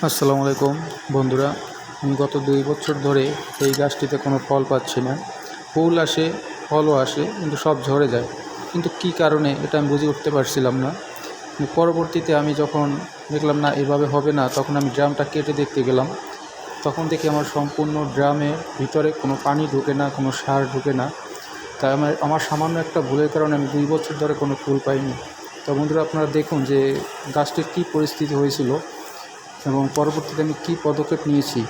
আসসালামু আলাইকুম বন্ধুরা। আমি গত 2 বছর ধরে এই গাছটিতে কোনো ফল পাচ্ছি না। ফুল আসে, ফলও আসে, কিন্তু সব ঝরে যায়। কিন্তু কী কারণে এটা আমি বুঝে উঠতে পারছিলাম না। পরবর্তীতে আমি যখন দেখলাম না এভাবে হবে না, তখন আমি ড্রামটা কেটে দেখতে গেলাম। তখন দেখি আমার সম্পূর্ণ ড্রামের ভিতরে কোনো পানি ঢোকে না, কোনো সার ঢোকে না। তাই আমার সামান্য একটা ভুলের কারণে আমি 2 বছর ধরে কোনো ফুল পাইনি। তো বন্ধুরা, আপনারা দেখুন যে গাছটির কী পরিস্থিতি হয়েছিল এবং পরবর্তীতে আমি কী পদক্ষেপ নিয়েছি।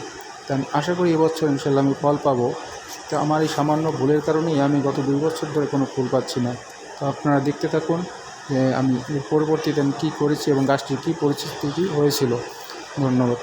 তা আমি আশা করি এবছর ইনশাল্লাহ আমি ফল পাবো। তো আমার এই সামান্য ভুলের কারণেই আমি গত 2 বছর ধরে কোনো ফুল পাচ্ছি না। তো আপনারা দেখতে থাকুন যে আমি এর পরবর্তীতে আমি কী করেছি এবং গাছটির কী পরিস্থিতি হয়েছিল। ধন্যবাদ।